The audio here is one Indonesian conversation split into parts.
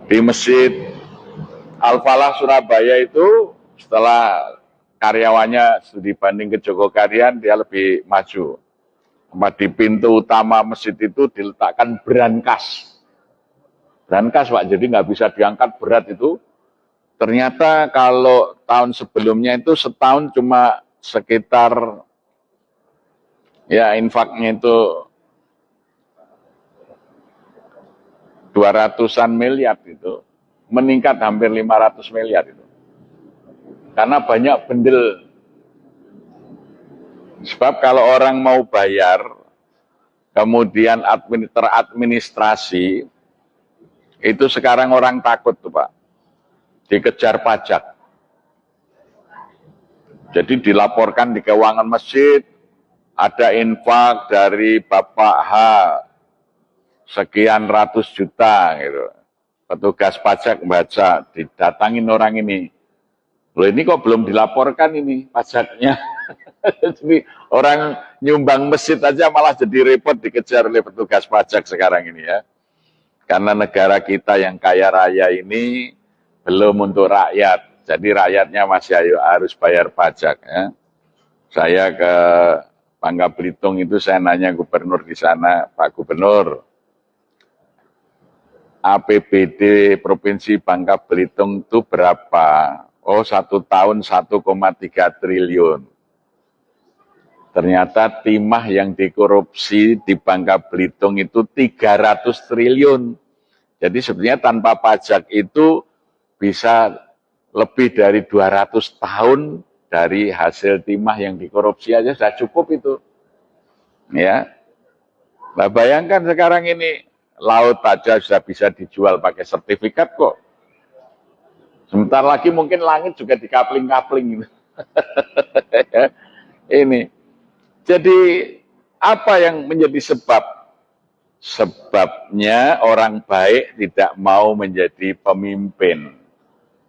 Di Masjid Al-Falah Surabaya itu setelah karyawannya dibanding ke Jogokarian dia lebih maju. Di pintu utama masjid itu diletakkan brankas. Brankas Pak, jadi nggak bisa diangkat berat itu. Ternyata kalau tahun sebelumnya itu setahun cuma sekitar ya infaknya itu 200-an miliar itu. Meningkat hampir 500 miliar itu. Karena banyak bendel. Sebab kalau orang mau bayar, kemudian teradministrasi, itu sekarang orang takut tuh Pak. Dikejar pajak. Jadi dilaporkan di keuangan masjid, ada infak dari Bapak H, sekian ratus juta gitu. Petugas pajak baca, didatangin orang ini. Loh ini kok belum dilaporkan ini pajaknya. Jadi orang nyumbang masjid aja malah jadi repot dikejar oleh petugas pajak sekarang ini ya. Karena negara kita yang kaya raya ini belum untuk rakyat. Jadi rakyatnya masih harus bayar pajak ya. Saya ke Bangka Belitung itu saya nanya gubernur di sana, Pak Gubernur, APBD Provinsi Bangka Belitung itu berapa? Oh, 1 tahun 1,3 triliun. Ternyata timah yang dikorupsi di Bangka Belitung itu 300 triliun. Jadi sebenarnya tanpa pajak itu bisa lebih dari 200 tahun dari hasil timah yang dikorupsi aja sudah cukup itu. Ya. Nah, bayangkan sekarang ini laut aja sudah bisa dijual pakai sertifikat kok. Sebentar lagi mungkin langit juga dikapling-kapling. Ini. Jadi apa yang menjadi sebab? Sebabnya orang baik tidak mau menjadi pemimpin.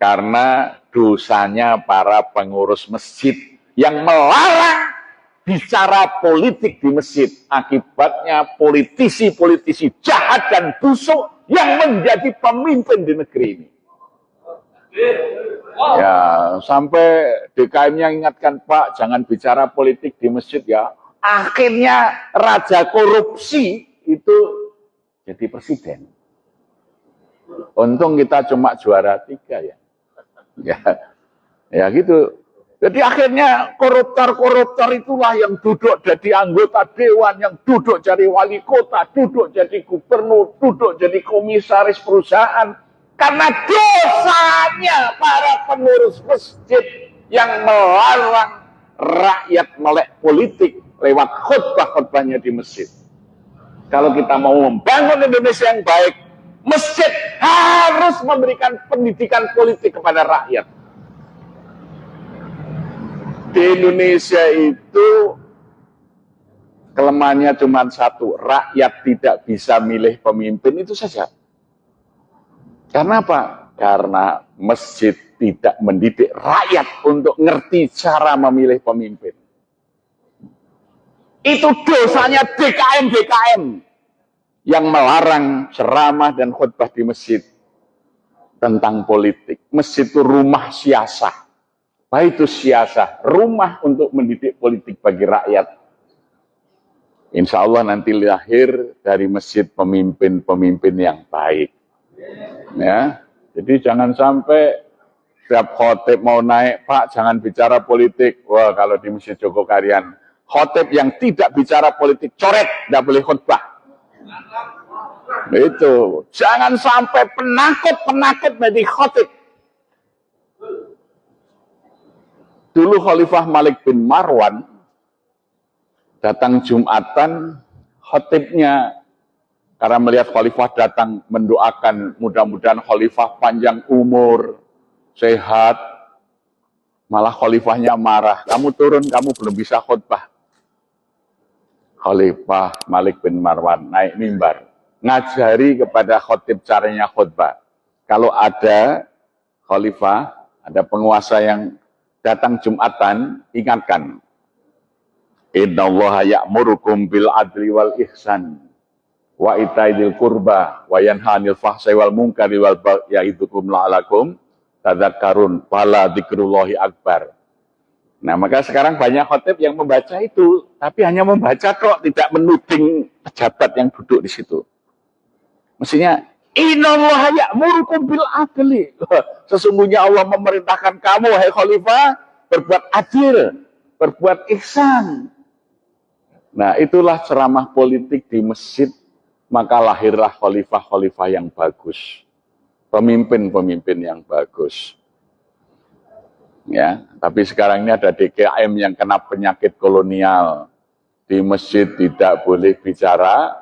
Karena dosanya para pengurus masjid yang melarang bicara politik di masjid. Akibatnya politisi-politisi jahat dan busuk yang menjadi pemimpin di negeri ini. Ya, sampai DKM-nya ingatkan, Pak, jangan bicara politik di masjid ya. Akhirnya raja korupsi itu jadi presiden. Untung kita cuma juara 3 ya. Ya gitu. Jadi akhirnya koruptor-koruptor itulah yang duduk jadi anggota dewan, yang duduk jadi wali kota, duduk jadi gubernur, duduk jadi komisaris perusahaan. Karena dosanya para pengurus masjid yang melarang rakyat melek politik lewat khutbah-khutbahnya di masjid. Kalau kita mau membangun Indonesia yang baik, masjid harus memberikan pendidikan politik kepada rakyat. Di Indonesia itu kelemahannya cuma satu, rakyat tidak bisa milih pemimpin, itu saja. Karena apa? Karena masjid tidak mendidik rakyat untuk ngerti cara memilih pemimpin. Itu dosanya DKM-DKM yang melarang ceramah dan khutbah di masjid tentang politik. Masjid itu rumah siasah. Apa itu siasah? Rumah untuk mendidik politik bagi rakyat. Insya Allah nanti lahir dari masjid pemimpin-pemimpin yang baik. Ya, jadi jangan sampai setiap khotib mau naik, Pak, jangan bicara politik. Wah, kalau di Masjid Jogokarian, khotib yang tidak bicara politik, coret, tidak boleh khutbah. Itu, jangan sampai penakut-penakut menjadi khotib. Dulu Khalifah Malik bin Marwan datang Jumatan, khotibnya karena melihat khalifah datang mendoakan mudah-mudahan khalifah panjang umur, sehat. Malah khalifahnya marah, kamu turun, kamu belum bisa khutbah. Khalifah Malik bin Marwan naik mimbar, ngajari kepada khotib caranya khutbah. Kalau ada khalifah, ada penguasa yang datang Jumatan, ingatkan. Innallaha ya'murukum bil adli wal ihsan wa itaidil qurba wa yanha 'anil fahsai wal munkari wal baghi ya'idukum la'alakum tadzakkarun wala dzikrullahi akbar. Nah, maka sekarang banyak khotib yang membaca itu, tapi hanya membaca kok, tidak menuding pejabat yang duduk di situ. Mestinya innallaha ya'murukum bil adli. Sesungguhnya Allah memerintahkan kamu wahai khalifah berbuat adil, berbuat ihsan. Nah, itulah ceramah politik di masjid, maka lahirlah khalifah-khalifah yang bagus. Pemimpin-pemimpin yang bagus. Ya, tapi sekarang ini ada DKM yang kena penyakit kolonial. Di masjid tidak boleh bicara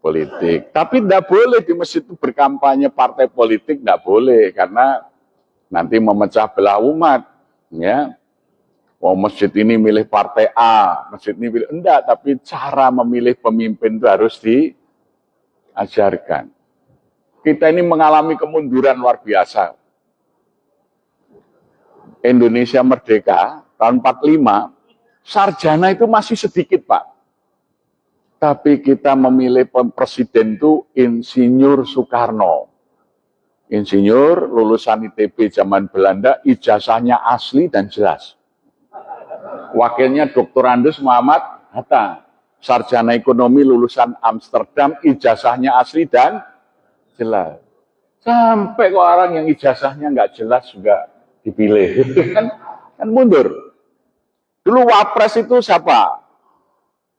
politik. Tapi tidak boleh di masjid itu berkampanye partai politik, tidak boleh. Karena nanti memecah belah umat. Ya, oh, masjid ini milih partai A, masjid ini milih. Enggak, tapi cara memilih pemimpin itu harus diajarkan. Kita ini mengalami kemunduran luar biasa. Indonesia merdeka, tahun 45, sarjana itu masih sedikit, Pak. Tapi kita memilih presiden itu Insinyur Soekarno. Insinyur, lulusan ITB zaman Belanda, ijazahnya asli dan jelas. Wakilnya Dr. Andes Muhammad Hatta. Sarjana ekonomi lulusan Amsterdam, ijazahnya asli dan jelas. Sampai kok orang yang ijazahnya nggak jelas juga dipilih. kan mundur. Dulu Wapres itu siapa?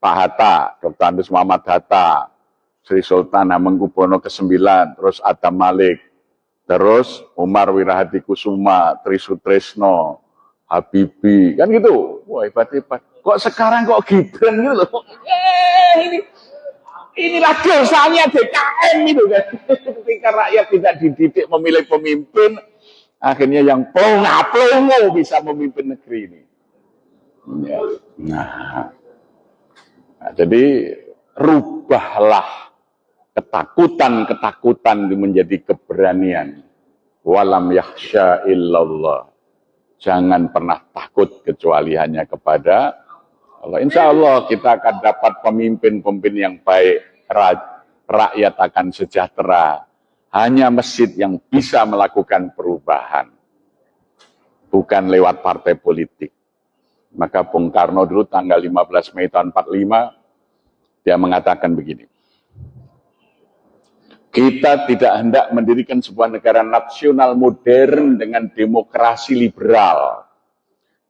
Pak Hatta, Dr. Andes Muhammad Hatta, Sri Sultan Hamengkubuwono ke-9, terus Adam Malik, terus Umar Wirahadikusuma, Tri Sutresno, Habibie, kan gitu. Wah, hebat-hebat. Kok sekarang kok Gibran gitu loh. Inilah dosanya DKM itu kan. Ketika rakyat tidak dididik memilih pemimpin, akhirnya yang plonga-plongo bisa memimpin negeri ini. Ya. Nah, jadi rubahlah ketakutan-ketakutan menjadi keberanian. Walam yakhsha illallah. Jangan pernah takut kecuali hanya kepada Allah. Insya Allah kita akan dapat pemimpin-pemimpin yang baik. Rakyat akan sejahtera. Hanya masjid yang bisa melakukan perubahan. Bukan lewat partai politik. Maka Bung Karno dulu tanggal 15 Mei tahun 45, dia mengatakan begini. Kita tidak hendak mendirikan sebuah negara nasional modern dengan demokrasi liberal.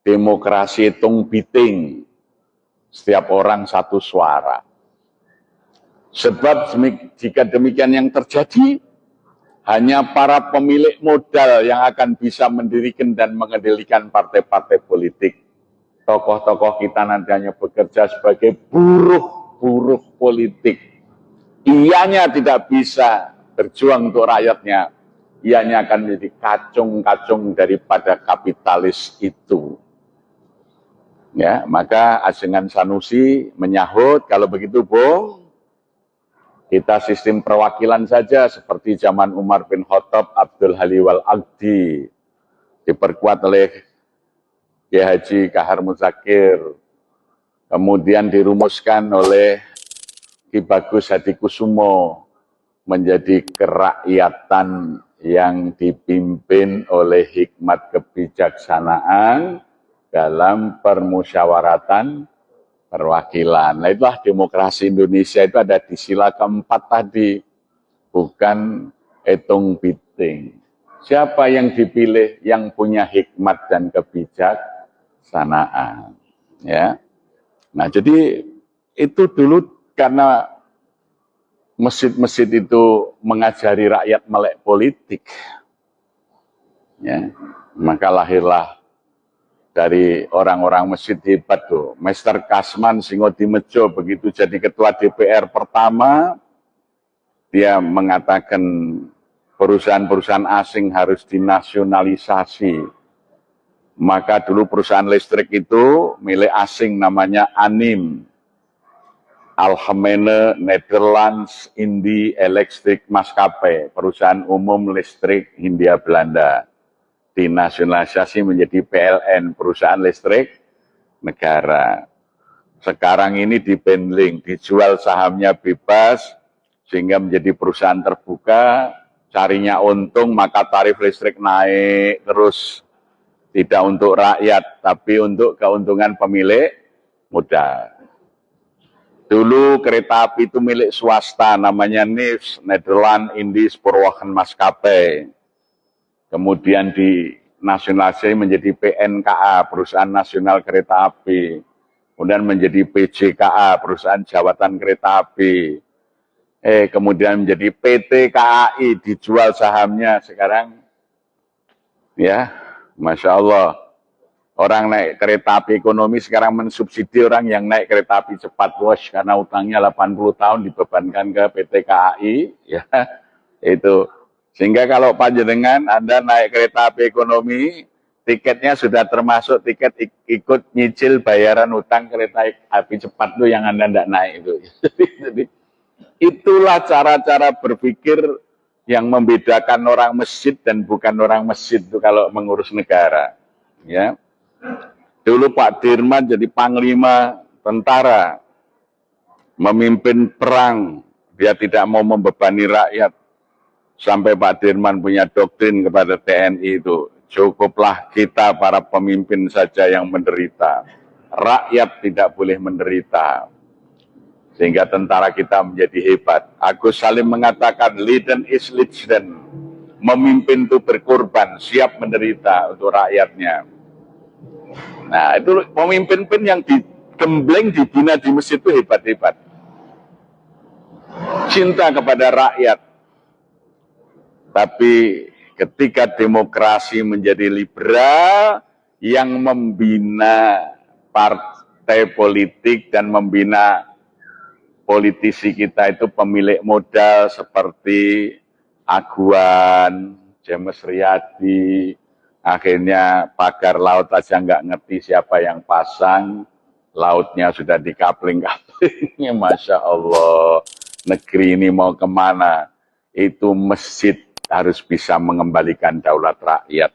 Demokrasi hitung biting. Setiap orang satu suara. Sebab jika demikian yang terjadi, hanya para pemilik modal yang akan bisa mendirikan dan mengendalikan partai-partai politik. Tokoh-tokoh kita nanti hanya bekerja sebagai buruh-buruh politik. Ianya tidak bisa berjuang untuk rakyatnya. Ianya akan menjadi kacung-kacung daripada kapitalis itu. Ya, maka Ajengan Sanusi menyahut, kalau begitu Bung, kita sistem perwakilan saja seperti zaman Umar bin Khattab, Abdul Haliwal Aqdi, diperkuat oleh Kiai Haji Kahar Muzakir, kemudian dirumuskan oleh Ki Bagus Hadikusumo menjadi kerakyatan yang dipimpin oleh hikmat kebijaksanaan dalam permusyawaratan perwakilan. Nah, itulah demokrasi Indonesia itu ada di sila keempat tadi, bukan hitung biting. Siapa yang dipilih yang punya hikmat dan kebijaksanaan, ya. Nah, jadi itu dulu karena masjid-masjid itu mengajari rakyat melek politik, ya, maka lahirlah dari orang-orang masjid hebat tuh. Mester Kasman Singodimejo begitu jadi ketua DPR pertama, dia mengatakan perusahaan-perusahaan asing harus dinasionalisasi. Maka dulu perusahaan listrik itu milik asing namanya ANIM. Algemene Nederlands Indie Electric Maskapai, perusahaan umum listrik Hindia Belanda. Dinasionalisasi menjadi PLN, perusahaan listrik negara. Sekarang ini dibandling, dijual sahamnya bebas, sehingga menjadi perusahaan terbuka, carinya untung, maka tarif listrik naik terus. Tidak untuk rakyat, tapi untuk keuntungan pemilik modal. Dulu kereta api itu milik swasta, namanya NIS, Nederland Indies Spoorwegen Maskapai. Kemudian dinasionalisasi menjadi PNKA, Perusahaan Nasional Kereta Api. Kemudian menjadi PJKA, Perusahaan Jawatan Kereta Api. Kemudian menjadi PT KAI, dijual sahamnya sekarang. Ya, Masya Allah. Orang naik kereta api ekonomi sekarang mensubsidi orang yang naik kereta api cepat, bos, karena utangnya 80 tahun dibebankan ke PT KAI, ya, itu. Sehingga kalau panjenengan Anda naik kereta api ekonomi, tiketnya sudah termasuk tiket ikut nyicil bayaran utang kereta api cepat itu yang Anda tidak naik itu. Jadi itulah cara-cara berpikir yang membedakan orang masjid dan bukan orang masjid itu kalau mengurus negara, ya. Dulu Pak Dirman jadi panglima tentara, memimpin perang, dia tidak mau membebani rakyat. Sampai Pak Dirman punya doktrin kepada TNI itu, cukuplah kita para pemimpin saja yang menderita, rakyat tidak boleh menderita. Sehingga tentara kita menjadi hebat. Agus Salim mengatakan, leaden is legion, memimpin itu berkorban, siap menderita untuk rakyatnya. Nah, itu pemimpin yang digembleng, dibina di masjid itu hebat-hebat. Cinta kepada rakyat. Tapi ketika demokrasi menjadi liberal, yang membina partai politik dan membina politisi kita itu pemilik modal seperti Aguan, James Riyadi. Akhirnya pagar laut aja nggak ngerti siapa yang pasang, lautnya sudah dikapling-kapling. Masya Allah, negeri ini mau kemana? Itu masjid harus bisa mengembalikan daulat rakyat.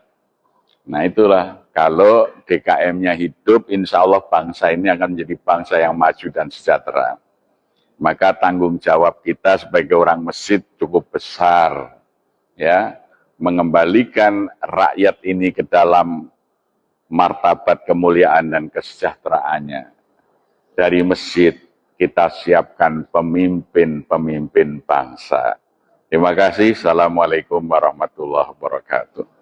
Nah itulah, kalau DKM-nya hidup, insya Allah bangsa ini akan menjadi bangsa yang maju dan sejahtera. Maka tanggung jawab kita sebagai orang masjid cukup besar, ya, mengembalikan rakyat ini ke dalam martabat kemuliaan dan kesejahteraannya. Dari masjid kita siapkan pemimpin-pemimpin bangsa. Terima kasih. Assalamualaikum warahmatullahi wabarakatuh.